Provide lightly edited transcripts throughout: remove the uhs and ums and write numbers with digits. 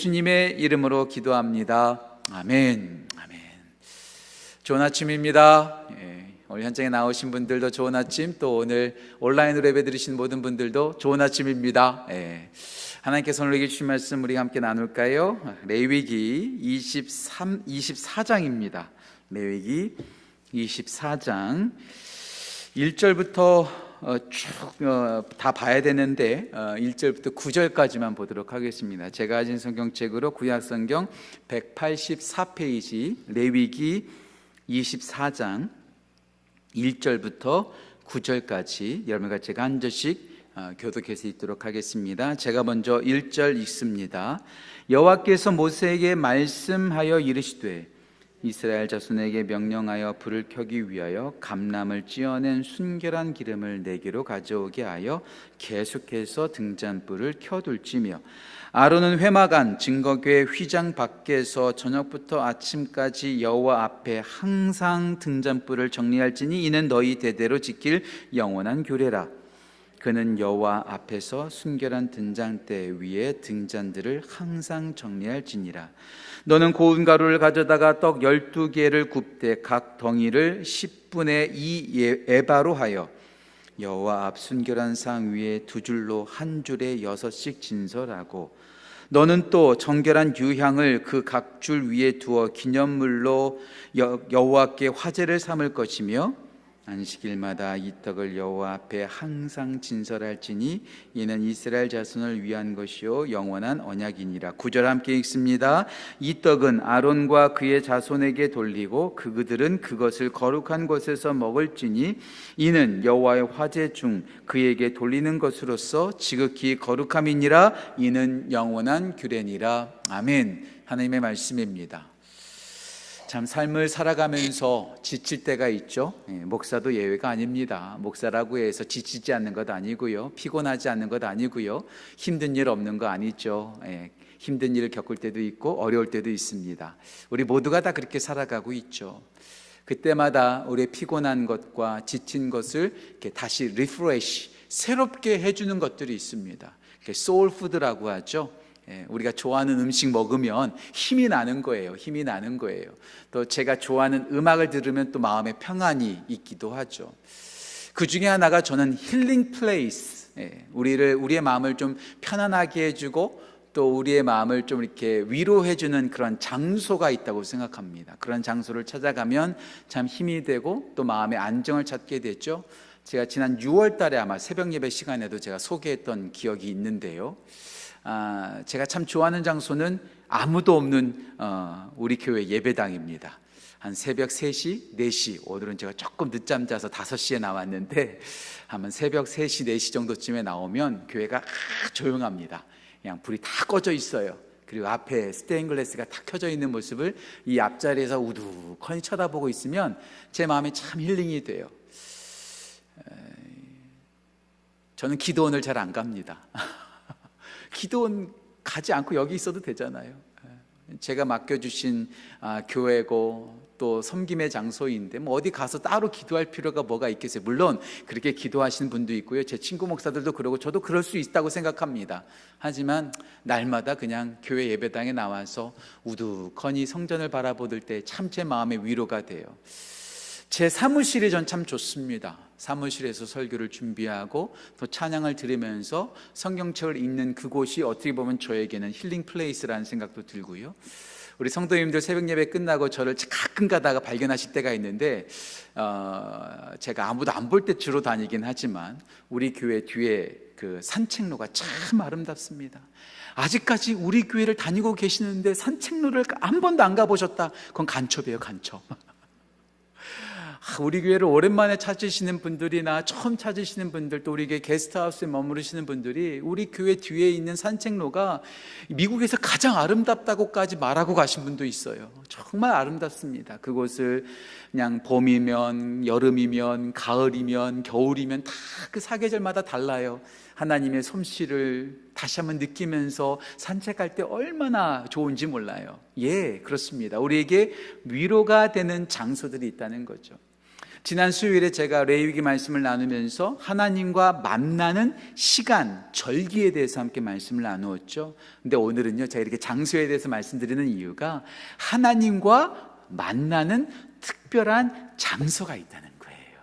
예수님의 이름으로 기도합니다. 아멘. 아멘. 좋은 아침입니다. 오늘 현장에 나오신 분들도 좋은 아침, 또 오늘 온라인으로 예배 드리신 모든 분들도 좋은 아침입니다. 하나님께서 오늘 주신 말씀 우리 함께 나눌까요? 레위기 24장입니다. 레위기 24장 1절부터 쭉 다 봐야 되는데 1절부터 9절까지만 보도록 하겠습니다. 제가 가진 성경책으로 구약성경 184페이지 레위기 24장 1절부터 9절까지 여러분과 제가 한 절씩 교독해서 읽도록 하겠습니다. 제가 먼저 1절 읽습니다. 여호와께서 모세에게 말씀하여 이르시되 이스라엘 자손에게 명령하여 불을 켜기 위하여 감람을 찧어낸 순결한 기름을 내게로 가져오게 하여 계속해서 등잔불을 켜둘지며 아론은 회막안 증거궤 휘장 밖에서 저녁부터 아침까지 여호와 앞에 항상 등잔불을 정리할지니 이는 너희 대대로 지킬 영원한 규례라. 그는 여호와 앞에서 순결한 등잔대 위에 등잔들을 항상 정리할지니라. 너는 고운 가루를 가져다가 떡 12개를 굽되 각 덩이를 10분의 2 에바로 하여 여호와 앞 순결한 상 위에 두 줄로 한 줄에 6씩 진설하고 너는 또 정결한 유향을 그 각 줄 위에 두어 기념물로 여호와께 화제를 삼을 것이며 안식일마다 이 떡을 여호와 앞에 항상 진설할지니 이는 이스라엘 자손을 위한 것이요 영원한 언약이니라. 9절 함께 읽습니다. 이 떡은 아론과 그의 자손에게 돌리고 그들은 그것을 거룩한 곳에서 먹을지니 이는 여호와의 화제 중 그에게 돌리는 것으로서 지극히 거룩함이니라. 이는 영원한 규례니라. 아멘. 하나님의 말씀입니다. 참 삶을 살아가면서 지칠 때가 있죠. 목사도 예외가 아닙니다. 목사라고 해서 지치지 않는 것 아니고요, 피곤하지 않는 것 아니고요, 힘든 일 없는 거 아니죠. 힘든 일을 겪을 때도 있고 어려울 때도 있습니다. 우리 모두가 다 그렇게 살아가고 있죠. 그때마다 우리의 피곤한 것과 지친 것을 이렇게 다시 리프레시, 새롭게 해주는 것들이 있습니다. 소울푸드라고 하죠. 우리가 좋아하는 음식 먹으면 힘이 나는 거예요. 힘이 나는 거예요. 또 제가 좋아하는 음악을 들으면 또 마음에 평안이 있기도 하죠. 그 중에 하나가 저는 힐링 플레이스, 우리의 마음을 좀 편안하게 해주고 또 우리의 마음을 좀 이렇게 위로해주는 그런 장소가 있다고 생각합니다. 그런 장소를 찾아가면 참 힘이 되고 또 마음의 안정을 찾게 되죠. 제가 지난 6월 달에 아마 새벽 예배 시간에도 제가 소개했던 기억이 있는데요. 제가 참 좋아하는 장소는 아무도 없는 우리 교회 예배당입니다. 한 새벽 3시, 4시, 오늘은 제가 조금 늦잠 자서 5시에 나왔는데 한번 새벽 3시, 4시 정도쯤에 나오면 교회가 조용합니다. 그냥 불이 다 꺼져 있어요. 그리고 앞에 스테인글라스가 다 켜져 있는 모습을 이 앞자리에서 우두커니 쳐다보고 있으면 제 마음이 참 힐링이 돼요. 저는 기도원을 잘 안 갑니다. 기도원 가지 않고 여기 있어도 되잖아요. 제가 맡겨주신 교회고 또 섬김의 장소인데 뭐 어디 가서 따로 기도할 필요가 뭐가 있겠어요. 물론 그렇게 기도하시는 분도 있고요, 제 친구 목사들도 그러고 저도 그럴 수 있다고 생각합니다. 하지만 날마다 그냥 교회 예배당에 나와서 우두커니 성전을 바라보들 때 참 제 마음의 위로가 돼요. 제 사무실이 전 참 좋습니다. 사무실에서 설교를 준비하고 또 찬양을 들으면서 성경책을 읽는 그곳이 어떻게 보면 저에게는 힐링 플레이스라는 생각도 들고요. 우리 성도님들 새벽 예배 끝나고 저를 가끔 가다가 발견하실 때가 있는데 제가 아무도 안 볼 때 주로 다니긴 하지만 우리 교회 뒤에 그 산책로가 참 아름답습니다. 아직까지 우리 교회를 다니고 계시는데 산책로를 한 번도 안 가보셨다? 그건 간첩이에요, 간첩. 우리 교회를 오랜만에 찾으시는 분들이나 처음 찾으시는 분들, 또 우리 교회 게스트하우스에 머무르시는 분들이 우리 교회 뒤에 있는 산책로가 미국에서 가장 아름답다고까지 말하고 가신 분도 있어요. 정말 아름답습니다. 그곳을 그냥 봄이면 여름이면 가을이면 겨울이면 다 그 사계절마다 달라요. 하나님의 솜씨를 다시 한번 느끼면서 산책할 때 얼마나 좋은지 몰라요. 예, 그렇습니다. 우리에게 위로가 되는 장소들이 있다는 거죠. 지난 수요일에 제가 레위기 말씀을 나누면서 하나님과 만나는 시간, 절기에 대해서 함께 말씀을 나누었죠. 근데 오늘은요, 제가 이렇게 장소에 대해서 말씀드리는 이유가 하나님과 만나는 특별한 장소가 있다는 거예요.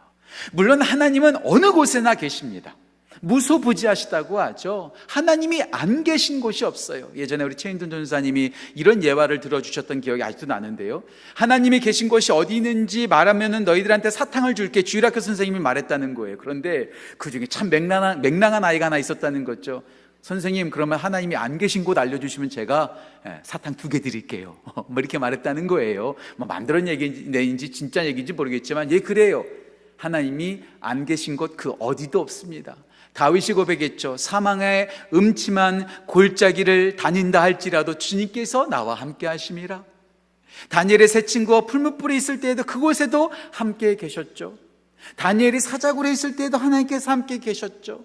물론 하나님은 어느 곳에나 계십니다. 무소부지하시다고 하죠. 하나님이 안 계신 곳이 없어요. 예전에 우리 최인돈 전사님이 이런 예화를 들어주셨던 기억이 아직도 나는데요. 하나님이 계신 곳이 어디 있는지 말하면 너희들한테 사탕을 줄게, 주일학교 선생님이 말했다는 거예요. 그런데 그 중에 참 맹랑한 아이가 하나 있었다는 거죠. 선생님, 그러면 하나님이 안 계신 곳 알려주시면 제가 사탕 2개 드릴게요. 뭐 이렇게 말했다는 거예요. 뭐 만들어낸 얘기인지 진짜 얘기인지 모르겠지만 그래요. 하나님이 안 계신 곳 그 어디도 없습니다. 다윗이 고백했죠. 사망의 음침한 골짜기를 다닌다 할지라도 주님께서 나와 함께 하심이라. 다니엘의 세 친구와 풀무불에 있을 때에도 그곳에도 함께 계셨죠. 다니엘이 사자굴에 있을 때에도 하나님께서 함께 계셨죠.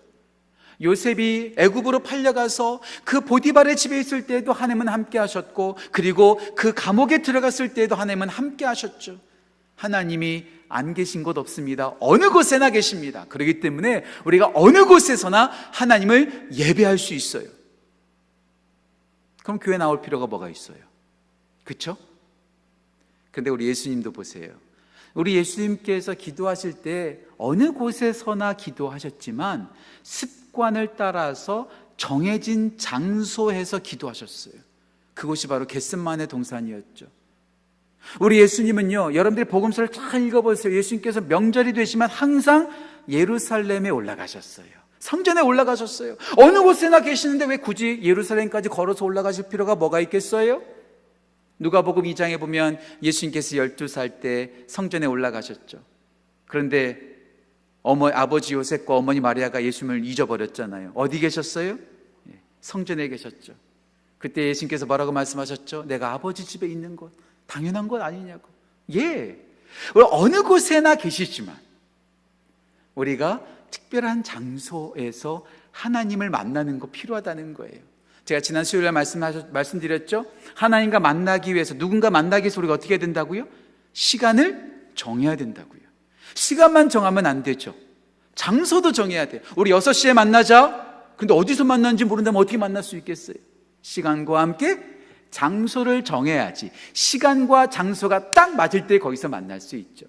요셉이 애굽으로 팔려가서 그 보디발의 집에 있을 때에도 하나님은 함께 하셨고, 그리고 그 감옥에 들어갔을 때에도 하나님은 함께 하셨죠. 하나님이 안 계신 곳 없습니다. 어느 곳에나 계십니다. 그렇기 때문에 우리가 어느 곳에서나 하나님을 예배할 수 있어요. 그럼 교회 나올 필요가 뭐가 있어요? 그렇죠? 근데 우리 예수님도 보세요. 우리 예수님께서 기도하실 때 어느 곳에서나 기도하셨지만 습관을 따라서 정해진 장소에서 기도하셨어요. 그곳이 바로 겟세마네 동산이었죠. 우리 예수님은요, 여러분들이 복음서를 잘 읽어보세요. 예수님께서 명절이 되시면 항상 예루살렘에 올라가셨어요. 성전에 올라가셨어요. 어느 곳에나 계시는데 왜 굳이 예루살렘까지 걸어서 올라가실 필요가 뭐가 있겠어요? 누가복음 2장에 보면 예수님께서 12살 때 성전에 올라가셨죠. 그런데 아버지 요셉과 어머니 마리아가 예수님을 잊어버렸잖아요. 어디 계셨어요? 성전에 계셨죠. 그때 예수님께서 뭐라고 말씀하셨죠? 내가 아버지 집에 있는 곳, 당연한 것 아니냐고. 어느 곳에나 계시지만 우리가 특별한 장소에서 하나님을 만나는 거 필요하다는 거예요. 제가 지난 수요일에 말씀드렸죠. 하나님과 만나기 위해서, 누군가 만나기 위해서 우리가 어떻게 해야 된다고요? 시간을 정해야 된다고요. 시간만 정하면 안 되죠. 장소도 정해야 돼요. 우리 6시에 만나자. 근데 어디서 만나는지 모른다면 어떻게 만날 수 있겠어요? 시간과 함께 장소를 정해야지. 시간과 장소가 딱 맞을 때 거기서 만날 수 있죠.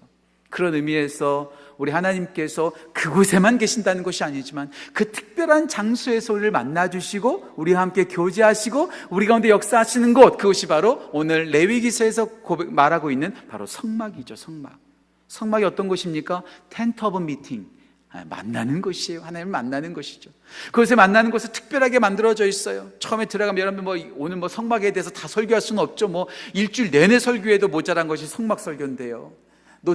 그런 의미에서 우리 하나님께서 그곳에만 계신다는 것이 아니지만 그 특별한 장소에서 우리를 만나주시고 우리와 함께 교제하시고 우리 가운데 역사하시는 곳, 그것이 바로 오늘 레위기서에서 말하고 있는 바로 성막이죠. 성막이 어떤 곳입니까? 텐트 오브 미팅, 만나는 곳이에요. 하나님을 만나는 곳이죠. 그곳에 만나는 곳은 특별하게 만들어져 있어요. 처음에 들어가면 여러분 오늘 성막에 대해서 다 설교할 수는 없죠. 일주일 내내 설교해도 모자란 것이 성막 설교인데요.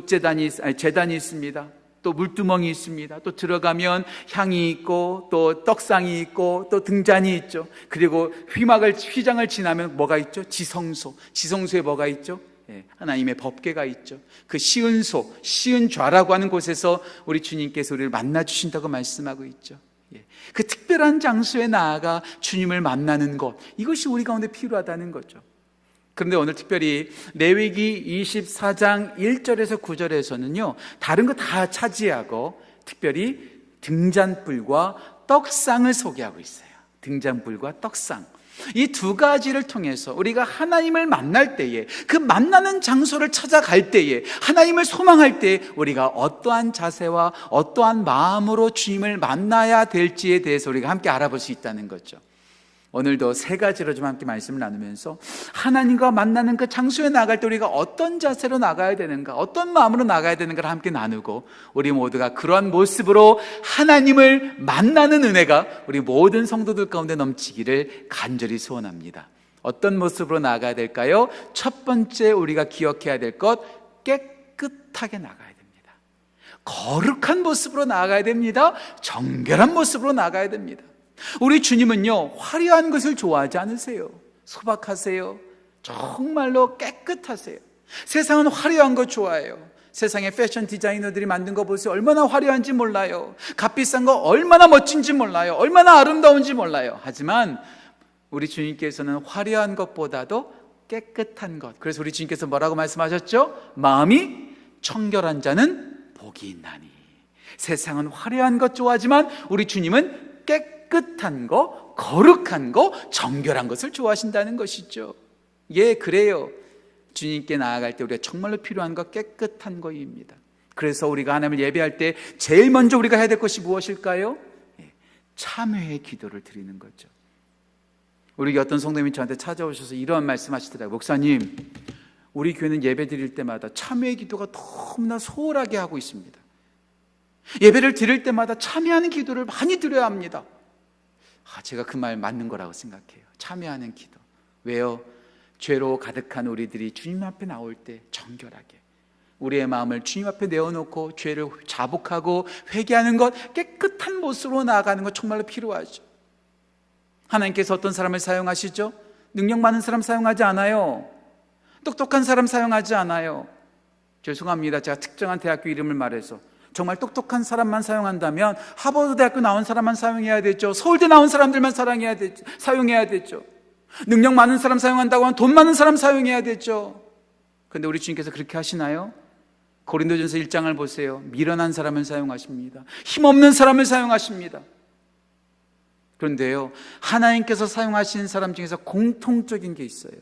제단이 있습니다. 또 물두멍이 있습니다. 또 들어가면 향이 있고 또 떡상이 있고 또 등잔이 있죠. 그리고 휘장을 지나면 뭐가 있죠? 지성소에 뭐가 있죠? 하나님의 법궤가 있죠. 그 시은좌라고 하는 곳에서 우리 주님께서 우리를 만나주신다고 말씀하고 있죠. 그 특별한 장소에 나아가 주님을 만나는 것, 이것이 우리 가운데 필요하다는 거죠. 그런데 오늘 특별히 레위기 24장 1절에서 9절에서는요, 다른 거 다 차지하고 특별히 등잔불과 떡상을 소개하고 있어요. 등잔불과 떡상, 이 두 가지를 통해서 우리가 하나님을 만날 때에, 그 만나는 장소를 찾아갈 때에, 하나님을 소망할 때에 우리가 어떠한 자세와 어떠한 마음으로 주님을 만나야 될지에 대해서 우리가 함께 알아볼 수 있다는 거죠. 오늘도 세 가지로 좀 함께 말씀을 나누면서 하나님과 만나는 그 장소에 나갈 때 우리가 어떤 자세로 나가야 되는가, 어떤 마음으로 나가야 되는가를 함께 나누고, 우리 모두가 그러한 모습으로 하나님을 만나는 은혜가 우리 모든 성도들 가운데 넘치기를 간절히 소원합니다. 어떤 모습으로 나가야 될까요? 첫 번째 우리가 기억해야 될 것, 깨끗하게 나가야 됩니다. 거룩한 모습으로 나가야 됩니다. 정결한 모습으로 나가야 됩니다. 우리 주님은요, 화려한 것을 좋아하지 않으세요. 소박하세요. 정말로 깨끗하세요. 세상은 화려한 것 좋아해요. 세상의 패션 디자이너들이 만든 거 보세요. 얼마나 화려한지 몰라요. 값비싼 거 얼마나 멋진지 몰라요. 얼마나 아름다운지 몰라요. 하지만 우리 주님께서는 화려한 것보다도 깨끗한 것, 그래서 우리 주님께서 뭐라고 말씀하셨죠? 마음이 청결한 자는 복이 있나니. 세상은 화려한 것 좋아하지만 우리 주님은 깨끗한 거, 거룩한 거, 정결한 것을 좋아하신다는 것이죠. 예, 그래요. 주님께 나아갈 때 우리가 정말로 필요한 거 깨끗한 거입니다. 그래서 우리가 하나님을 예배할 때 제일 먼저 우리가 해야 될 것이 무엇일까요? 참회의 기도를 드리는 거죠. 우리 어떤 성도님이 저한테 찾아오셔서 이런 말씀하시더라고요. 목사님, 우리 교회는 예배 드릴 때마다 참회의 기도가 너무나 소홀하게 하고 있습니다. 예배를 드릴 때마다 참회하는 기도를 많이 드려야 합니다. 제가 그 말 맞는 거라고 생각해요. 참회하는 기도. 왜요? 죄로 가득한 우리들이 주님 앞에 나올 때 정결하게 우리의 마음을 주님 앞에 내어놓고 죄를 자복하고 회개하는 것, 깨끗한 모습으로 나아가는 것 정말로 필요하죠. 하나님께서 어떤 사람을 사용하시죠? 능력 많은 사람 사용하지 않아요. 똑똑한 사람 사용하지 않아요. 죄송합니다. 제가 특정한 대학교 이름을 말해서 정말 똑똑한 사람만 사용한다면 하버드 대학교 나온 사람만 사용해야 되죠. 서울대 나온 사람들만 사용해야 되죠. 능력 많은 사람 사용한다고 하면 돈 많은 사람 사용해야 되죠. 그런데 우리 주님께서 그렇게 하시나요? 고린도전서 1장을 보세요. 미련한 사람을 사용하십니다. 힘없는 사람을 사용하십니다. 그런데요, 하나님께서 사용하시는 사람 중에서 공통적인 게 있어요.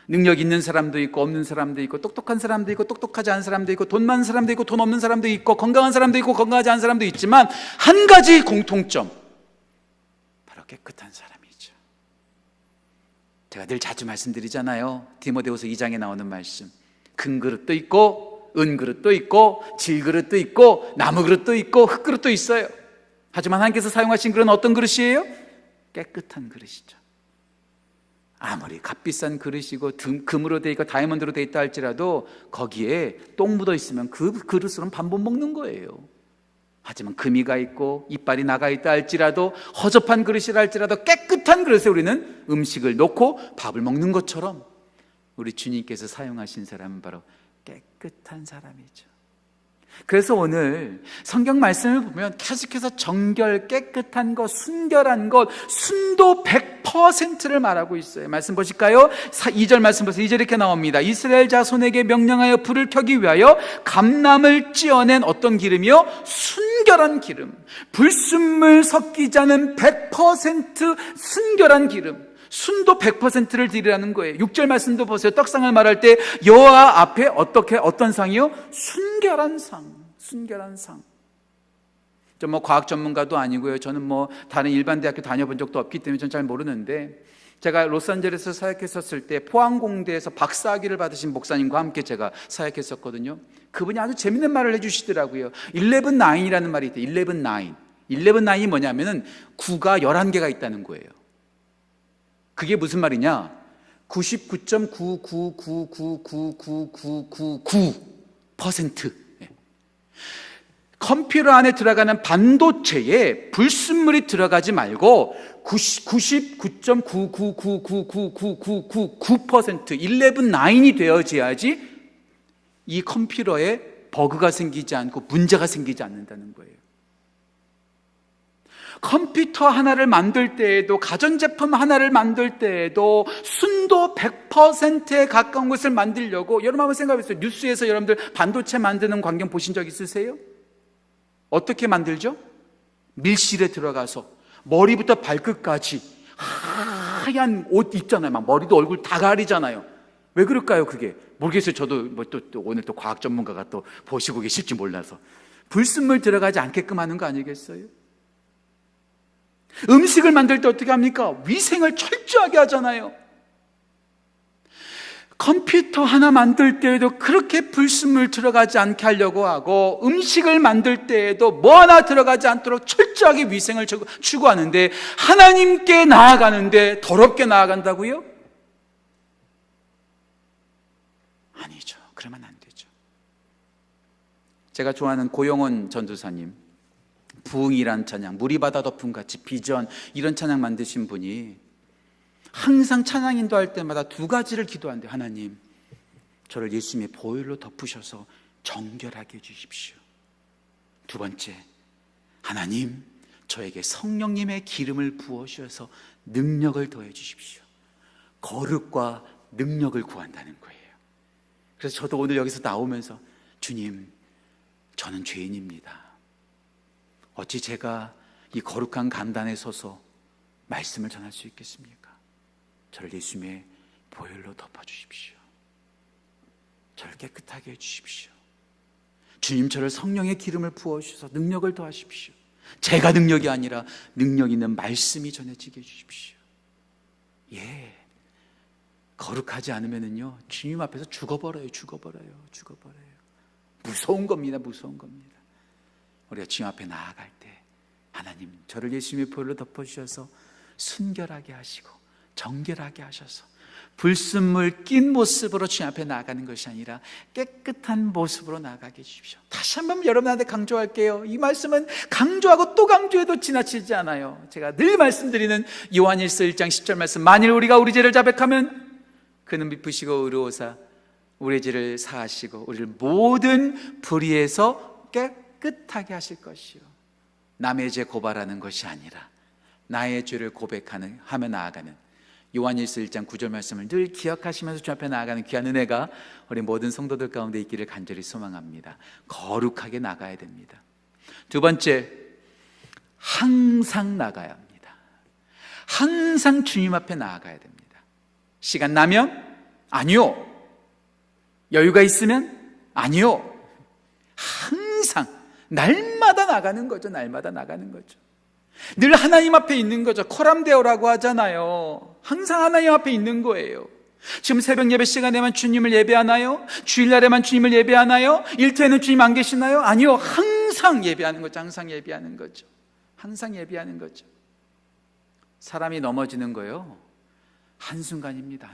능력 있는 사람도 있고 없는 사람도 있고, 똑똑한 사람도 있고 똑똑하지 않은 사람도 있고, 돈 많은 사람도 있고 돈 없는 사람도 있고, 건강한 사람도 있고 건강하지 않은 사람도 있지만 한 가지 공통점, 바로 깨끗한 사람이죠. 제가 늘 자주 말씀드리잖아요. 디모데후서 2장에 나오는 말씀. 금그릇도 있고 은그릇도 있고 질그릇도 있고 나무그릇도 있고 흙그릇도 있어요. 하지만 하나님께서 사용하신 그릇은 어떤 그릇이에요? 깨끗한 그릇이죠. 아무리 값비싼 그릇이고 금으로 돼 있고 다이아몬드로 돼 있다 할지라도 거기에 똥 묻어 있으면 그 그릇으로는 밥 못 먹는 거예요. 하지만 금이가 있고 이빨이 나가 있다 할지라도, 허접한 그릇이라 할지라도 깨끗한 그릇에 우리는 음식을 놓고 밥을 먹는 것처럼 우리 주님께서 사용하신 사람은 바로 깨끗한 사람이죠. 그래서 오늘 성경 말씀을 보면 계속해서 정결, 깨끗한 것, 순결한 것, 순도 100%를 말하고 있어요. 말씀 보실까요? 2절 말씀 보세요. 2절 이렇게 나옵니다. 이스라엘 자손에게 명령하여 불을 켜기 위하여 감람을 찧어낸 어떤 기름이요? 순결한 기름. 불순물 섞이지 않은 100% 순결한 기름. 순도 100%를 드리라는 거예요. 6절 말씀도 보세요. 떡상을 말할 때 여호와 앞에 어떤 상이요? 순결한 상. 순결한 상. 저 과학 전문가도 아니고요. 저는 다른 일반 대학교 다녀본 적도 없기 때문에 전 잘 모르는데, 제가 로스앤젤레스에서 사역했었을 때 포항공대에서 박사학위를 받으신 목사님과 함께 제가 사역했었거든요. 그분이 아주 재밌는 말을 해주시더라고요. 11-9이라는 말이 있대요. 11-9. 11-9이 뭐냐면은 9가 11개가 있다는 거예요. 그게 무슨 말이냐? 99.999999999% 컴퓨터 안에 들어가는 반도체에 불순물이 들어가지 말고 99.999999999% 11-9이 되어져야지 이 컴퓨터에 버그가 생기지 않고 문제가 생기지 않는다는 거예요. 컴퓨터 하나를 만들 때에도, 가전제품 하나를 만들 때에도 순도 100%에 가까운 것을 만들려고, 여러분 한번 생각해보세요. 뉴스에서 여러분들 반도체 만드는 광경 보신 적 있으세요? 어떻게 만들죠? 밀실에 들어가서 머리부터 발끝까지 하얀 옷 입잖아요. 막 머리도 얼굴 다 가리잖아요. 왜 그럴까요? 그게 모르겠어요. 저도 또 오늘 또 과학 전문가가 또 보시고 계실지 몰라서. 불순물 들어가지 않게끔 하는 거 아니겠어요? 음식을 만들 때 어떻게 합니까? 위생을 철저하게 하잖아요. 컴퓨터 하나 만들 때에도 그렇게 불순물 들어가지 않게 하려고 하고, 음식을 만들 때에도 뭐 하나 들어가지 않도록 철저하게 위생을 추구하는데, 하나님께 나아가는데 더럽게 나아간다고요? 아니죠. 그러면 안 되죠. 제가 좋아하는 고영원 전도사님, 부흥이란 찬양, 물이 바다 덮음같이 비전, 이런 찬양 만드신 분이 항상 찬양 인도할 때마다 두 가지를 기도한대요. 하나님, 저를 예수님의 보혈로 덮으셔서 정결하게 해주십시오. 두 번째, 하나님, 저에게 성령님의 기름을 부어주셔서 능력을 더해 주십시오. 거룩과 능력을 구한다는 거예요. 그래서 저도 오늘 여기서 나오면서, 주님, 저는 죄인입니다. 어찌 제가 이 거룩한 강단에 서서 말씀을 전할 수 있겠습니까? 저를 예수님의 보혈로 덮어주십시오. 저를 깨끗하게 해주십시오. 주님, 저를 성령의 기름을 부어주셔서 능력을 더하십시오. 제가 능력이 아니라 능력 있는 말씀이 전해지게 해주십시오. 예, 거룩하지 않으면요 주님 앞에서 죽어버려요. 무서운 겁니다. 우리가 주님 앞에 나아갈 때 하나님, 저를 예수님의 보혈로 덮어주셔서 순결하게 하시고 정결하게 하셔서 불순물 낀 모습으로 주님 앞에 나아가는 것이 아니라 깨끗한 모습으로 나아가게 해주십시오. 다시 한번 여러분한테 강조할게요. 이 말씀은 강조하고 또 강조해도 지나치지 않아요. 제가 늘 말씀드리는 요한일서 1장 10절 말씀, 만일 우리가 우리 죄를 자백하면 그는 미쁘시고 의로우사 우리의 죄를 사하시고 우리를 모든 불의에서 깨끗하게 하실 것이요. 남의 죄 고발하는 것이 아니라 나의 죄를 고백하며 나아가는 요한일서 1장 9절 말씀을 늘 기억하시면서 주 앞에 나아가는 귀한 은혜가 우리 모든 성도들 가운데 있기를 간절히 소망합니다. 거룩하게 나가야 됩니다. 두 번째, 항상 나가야 합니다. 항상 주님 앞에 나아가야 됩니다. 시간 나면? 아니요. 여유가 있으면? 아니요. 항상 날마다 나가는 거죠. 늘 하나님 앞에 있는 거죠. 코람데오라고 하잖아요. 항상 하나님 앞에 있는 거예요. 지금 새벽 예배 시간에만 주님을 예배하나요? 주일날에만 주님을 예배하나요? 일터에는 주님 안 계시나요? 아니요. 항상 예배하는 거죠. 사람이 넘어지는 거요, 한순간입니다.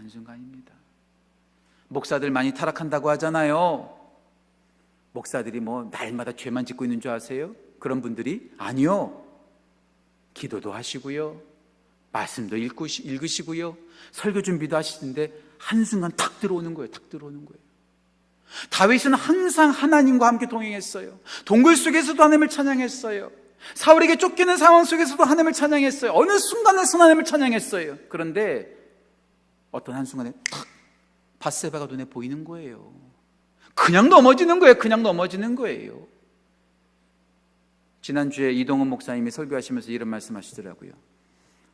목사들 많이 타락한다고 하잖아요. 목사들이 날마다 죄만 짓고 있는 줄 아세요? 그런 분들이 아니요. 기도도 하시고요, 말씀도 읽으시고요, 설교 준비도 하시는데 한순간 탁 들어오는 거예요. 다윗은 항상 하나님과 함께 동행했어요. 동굴 속에서도 하나님을 찬양했어요. 사울에게 쫓기는 상황 속에서도 하나님을 찬양했어요. 어느 순간에서 하나님을 찬양했어요. 그런데 어떤 한순간에 탁 밧세바가 눈에 보이는 거예요. 그냥 넘어지는 거예요. 지난주에 이동훈 목사님이 설교하시면서 이런 말씀하시더라고요.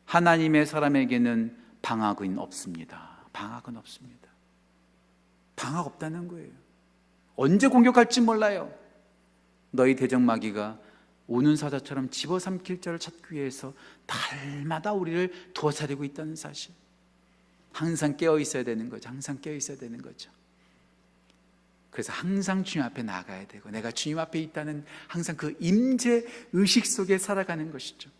하나님의 사람에게는 방학은 없습니다. 방학 없다는 거예요. 언제 공격할지 몰라요. 너희 대적마귀가 우는 사자처럼 집어삼킬 자를 찾기 위해서 날마다 우리를 도사리고 있다는 사실. 항상 깨어 있어야 되는 거죠. 그래서 항상 주님 앞에 나가야 되고, 내가 주님 앞에 있다는 항상 그 임재 의식 속에 살아가는 것이죠.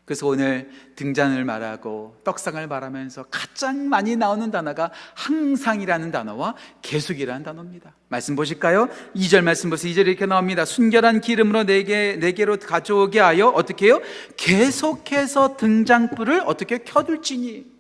그래서 오늘 등잔을 말하고 떡상을 말하면서 가장 많이 나오는 단어가 항상이라는 단어와 계속이라는 단어입니다. 말씀 보실까요? 2절 말씀 보세요. 2절에 이렇게 나옵니다. 순결한 기름으로 내게로 가져오게 하여 어떻게 해요? 계속해서 등잔불을 어떻게 켜둘지니.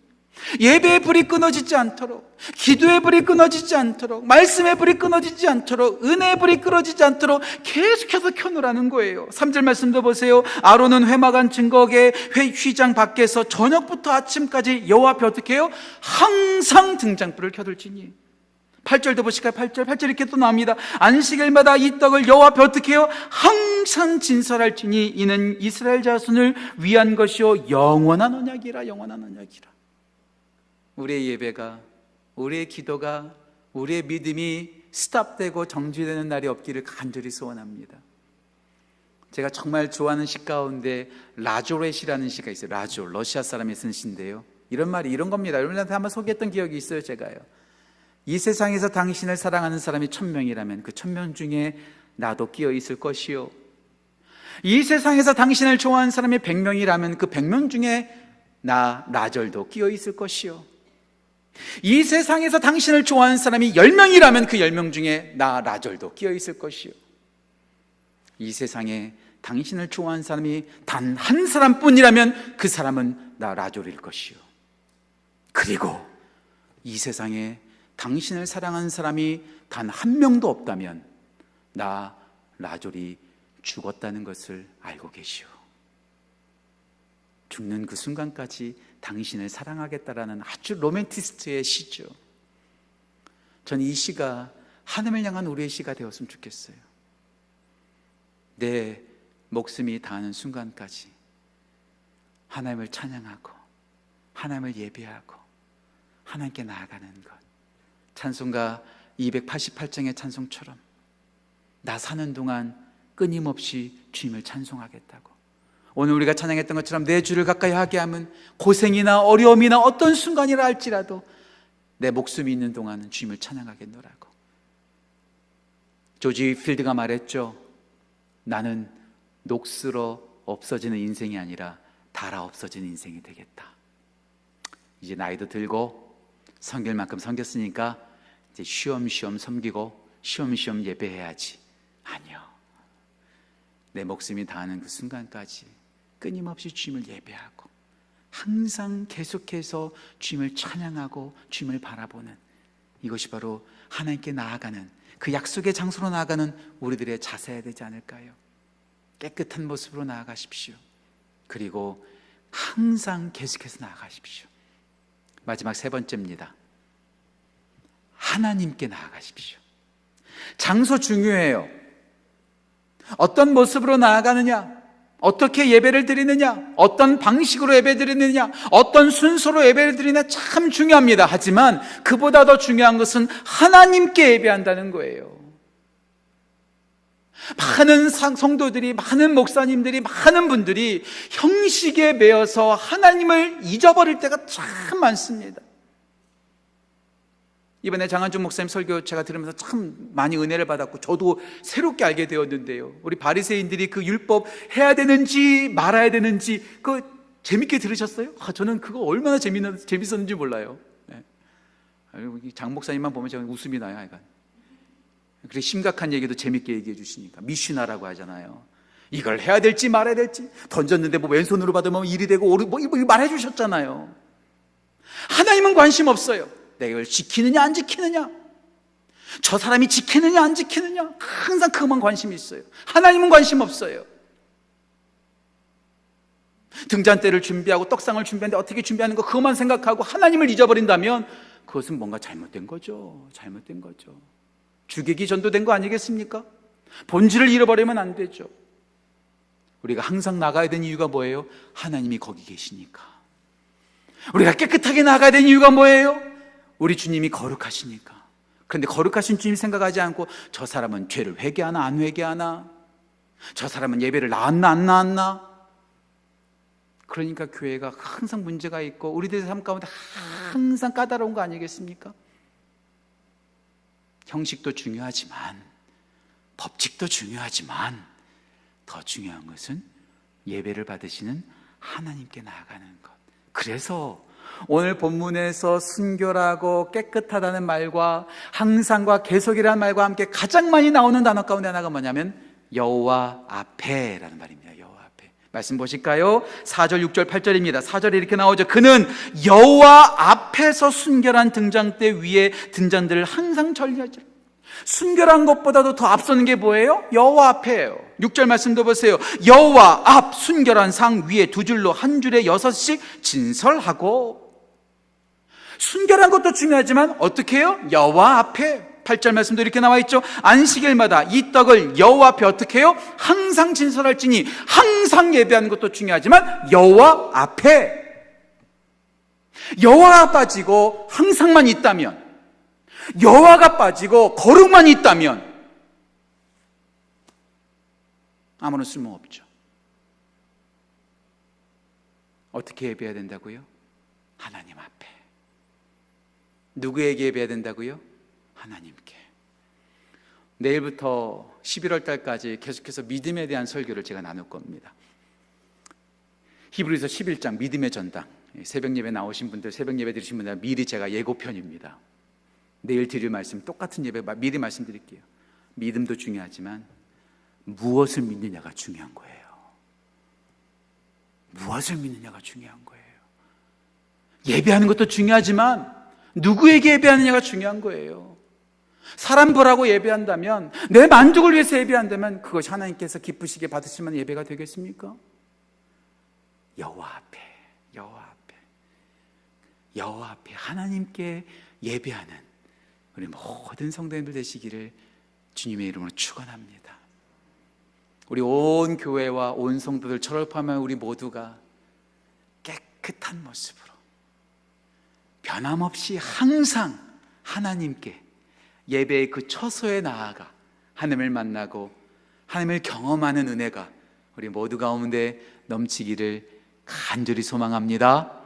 예배의 불이 끊어지지 않도록, 기도의 불이 끊어지지 않도록, 말씀의 불이 끊어지지 않도록, 은혜의 불이 끊어지지 않도록 계속해서 켜놓으라는 거예요. 3절 말씀도 보세요. 아론은 회막안 증거계 휘장 밖에서 저녁부터 아침까지 여호와 앞에 어떻게 해요? 항상 등잔불을 켜둘지니. 8절도 보실까요? 8절 이렇게 또 나옵니다. 안식일마다 이 떡을 여호와 앞에 어떻게 해요? 항상 진설할지니 이는 이스라엘 자손을 위한 것이요 영원한 언약이라. 우리의 예배가, 우리의 기도가, 우리의 믿음이 스탑되고 정지되는 날이 없기를 간절히 소원합니다. 제가 정말 좋아하는 시 가운데 라조렛이라는 시가 있어요. 라조, 러시아 사람이 쓴 시인데요, 이런 말이 이런 겁니다. 여러분한테 한번 소개했던 기억이 있어요. 제가요, 이 세상에서 당신을 사랑하는 사람이 1000명이라면 그 1000명 중에 나도 끼어 있을 것이요, 이 세상에서 당신을 좋아하는 사람이 100명이라면 그 100명 중에 나 라절도 끼어 있을 것이요, 이 세상에서 당신을 좋아하는 사람이 10명이라면 그 10명 중에 나 라절도 끼어 있을 것이요, 이 세상에 당신을 좋아하는 사람이 단 한 사람뿐이라면 그 사람은 나 라졸일 것이요, 그리고 이 세상에 당신을 사랑하는 사람이 단 한 명도 없다면 나 라졸이 죽었다는 것을 알고 계시오. 죽는 그 순간까지 당신을 사랑하겠다라는 아주 로맨티스트의 시죠. 전 이 시가 하나님을 향한 우리의 시가 되었으면 좋겠어요. 내 목숨이 닿는 순간까지 하나님을 찬양하고 하나님을 예배하고 하나님께 나아가는 것. 찬송가 288장의 찬송처럼 나 사는 동안 끊임없이 주님을 찬송하겠다고. 오늘 우리가 찬양했던 것처럼 내 주를 가까이 하게 하면 고생이나 어려움이나 어떤 순간이라 할지라도 내 목숨이 있는 동안은 주님을 찬양하겠노라고. 조지 필드가 말했죠. 나는 녹슬어 없어지는 인생이 아니라 닳아 없어지는 인생이 되겠다. 이제 나이도 들고 섬길 만큼 섬겼으니까 이제 쉬엄쉬엄 섬기고 쉬엄쉬엄 예배해야지. 아니요, 내 목숨이 닿는 그 순간까지 끊임없이 주님을 예배하고 항상 계속해서 주님을 찬양하고 주님을 바라보는, 이것이 바로 하나님께 나아가는, 그 약속의 장소로 나아가는 우리들의 자세야 되지 않을까요? 깨끗한 모습으로 나아가십시오. 그리고 항상 계속해서 나아가십시오. 마지막 세 번째입니다. 하나님께 나아가십시오. 장소 중요해요. 어떤 모습으로 나아가느냐, 어떻게 예배를 드리느냐, 어떤 방식으로 예배 드리느냐, 어떤 순서로 예배를 드리느냐 참 중요합니다. 하지만 그보다 더 중요한 것은 하나님께 예배한다는 거예요. 많은 성도들이, 많은 목사님들이, 많은 분들이 형식에 매여서 하나님을 잊어버릴 때가 참 많습니다. 이번에 장한준 목사님 설교 제가 들으면서 참 많이 은혜를 받았고 저도 새롭게 알게 되었는데요, 우리 바리새인들이 그 율법 해야 되는지 말아야 되는지 그거 재밌게 들으셨어요? 저는 그거 얼마나 재밌었는지 몰라요. 네. 장 목사님만 보면 저는 웃음이 나요. 약간. 그렇게 심각한 얘기도 재밌게 얘기해 주시니까. 미슈나라고 하잖아요. 이걸 해야 될지 말아야 될지, 던졌는데 뭐 왼손으로 받으면 일이 되고 뭐 말해 주셨잖아요. 하나님은 관심 없어요. 내가 이걸 지키느냐 안 지키느냐, 저 사람이 지키느냐 안 지키느냐, 항상 그것만 관심이 있어요. 하나님은 관심 없어요. 등잔대를 준비하고 떡상을 준비하는데 어떻게 준비하는 거 그것만 생각하고 하나님을 잊어버린다면 그것은 뭔가 잘못된 거죠. 잘못된 거죠. 주객이 전도된 거 아니겠습니까? 본질을 잃어버리면 안 되죠. 우리가 항상 나가야 되는 이유가 뭐예요? 하나님이 거기 계시니까. 우리가 깨끗하게 나가야 되는 이유가 뭐예요? 우리 주님이 거룩하시니까. 그런데 거룩하신 주님 생각하지 않고 저 사람은 죄를 회개하나 안 회개하나, 저 사람은 예배를 나왔나 안 나왔나. 그러니까 교회가 항상 문제가 있고 우리들의 삶 가운데 항상 까다로운 거 아니겠습니까? 형식도 중요하지만, 법칙도 중요하지만 더 중요한 것은 예배를 받으시는 하나님께 나아가는 것. 그래서 오늘 본문에서 순결하고 깨끗하다는 말과 항상과 계속이라는 말과 함께 가장 많이 나오는 단어 가운데 하나가 뭐냐면 여호와 앞에라는 말입니다. 여호와 앞에. 말씀 보실까요? 4절, 6절, 8절입니다. 4절에 이렇게 나오죠. 그는 여호와 앞에서 순결한 등잔대 위에 등잔들을 항상 전리하죠. 순결한 것보다도 더 앞서는 게 뭐예요? 여호와 앞에예요. 6절 말씀도 보세요. 여호와 앞 순결한 상 위에 두 줄로 한 줄에 6씩 진설하고. 순결한 것도 중요하지만 어떻게 해요? 여호와 앞에. 8절 말씀도 이렇게 나와 있죠. 안식일마다 이 떡을 여호와 앞에 어떻게 해요? 항상 진설할지니. 항상 예배하는 것도 중요하지만 여호와 앞에. 여호와가 빠지고 항상만 있다면, 여호와가 빠지고 거룩만 있다면 아무런 쓸모 없죠. 어떻게 예배해야 된다고요? 하나님 앞에. 누구에게 예배해야 된다고요? 하나님께. 내일부터 11월 달까지 계속해서 믿음에 대한 설교를 제가 나눌 겁니다. 히브리서 11장 믿음의 전당. 새벽 예배 나오신 분들, 새벽 예배 드리신 분들 미리 제가 예고편입니다. 내일 드릴 말씀 똑같은 예배 미리 말씀드릴게요. 믿음도 중요하지만 무엇을 믿느냐가 중요한 거예요. 무엇을 믿느냐가 중요한 거예요. 예배하는 것도 중요하지만 누구에게 예배하느냐가 중요한 거예요. 사람 보라고 예배한다면, 내 만족을 위해서 예배한다면 그것이 하나님께서 기쁘시게 받으실 만한 예배가 되겠습니까? 여호와 앞에, 여호와 앞에, 여호와 앞에 하나님께 예배하는 우리 모든 성도님들 되시기를 주님의 이름으로 축원합니다. 우리 온 교회와 온 성도들 졸업하면 우리 모두가 깨끗한 모습으로 변함없이 항상 하나님께 예배의 그 처소에 나아가 하나님을 만나고 하나님을 경험하는 은혜가 우리 모두 가운데 넘치기를 간절히 소망합니다.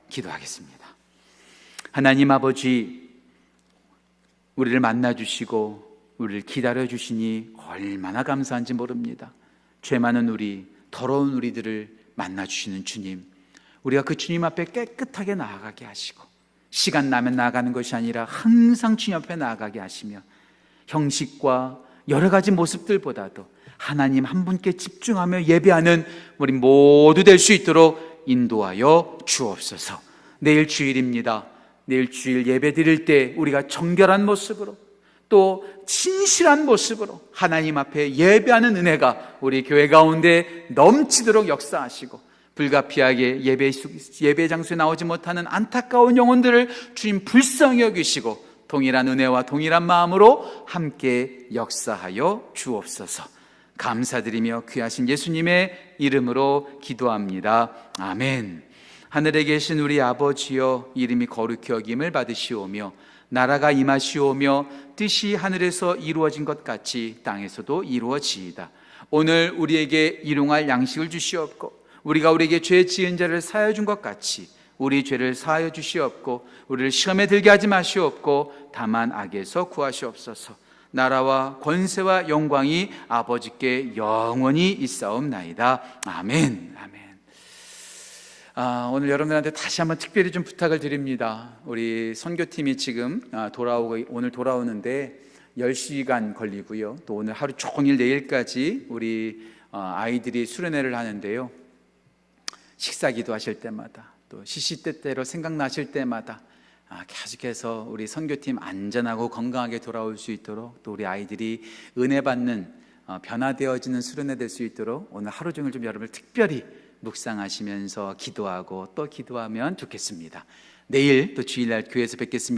기도하겠습니다. 하나님 아버지, 우리를 만나주시고 우리를 기다려주시니 얼마나 감사한지 모릅니다. 죄 많은 우리, 더러운 우리들을 만나주시는 주님, 우리가 그 주님 앞에 깨끗하게 나아가게 하시고 시간 나면 나아가는 것이 아니라 항상 주님 앞에 나아가게 하시며 형식과 여러 가지 모습들보다도 하나님 한 분께 집중하며 예배하는 우리 모두 될 수 있도록 인도하여 주옵소서. 내일 주일입니다. 내일 주일 예배 드릴 때 우리가 정결한 모습으로 또 진실한 모습으로 하나님 앞에 예배하는 은혜가 우리 교회 가운데 넘치도록 역사하시고 불가피하게 예배 장소에 나오지 못하는 안타까운 영혼들을 주님 불쌍히 여기시고 동일한 은혜와 동일한 마음으로 함께 역사하여 주옵소서. 감사드리며 귀하신 예수님의 이름으로 기도합니다. 아멘. 하늘에 계신 우리 아버지여, 이름이 거룩히 여김을 받으시오며 나라가 임하시오며 뜻이 하늘에서 이루어진 것 같이 땅에서도 이루어지이다. 오늘 우리에게 일용할 양식을 주시옵고 우리가 우리에게 죄 지은 자를 사하여 준 것 같이 우리 죄를 사하여 주시옵고 우리를 시험에 들게 하지 마시옵고 다만 악에서 구하시옵소서. 나라와 권세와 영광이 아버지께 영원히 있사옵나이다. 아멘. 아멘. 오늘 여러분들한테 다시 한번 특별히 좀 부탁을 드립니다. 우리 선교팀이 지금 오늘 돌아오는데 10시간 걸리고요. 또 오늘 하루 종일 내일까지 우리 아이들이 수련회를 하는데요. 식사기도 하실 때마다 또 시시때때로 생각나실 때마다 계속해서 우리 선교팀 안전하고 건강하게 돌아올 수 있도록 또 우리 아이들이 은혜 받는 변화되어지는 수련회 될 수 있도록 오늘 하루 종일 좀 여러분을 특별히 묵상하시면서 기도하고 또 기도하면 좋겠습니다. 내일 또 주일날 교회에서 뵙겠습니다.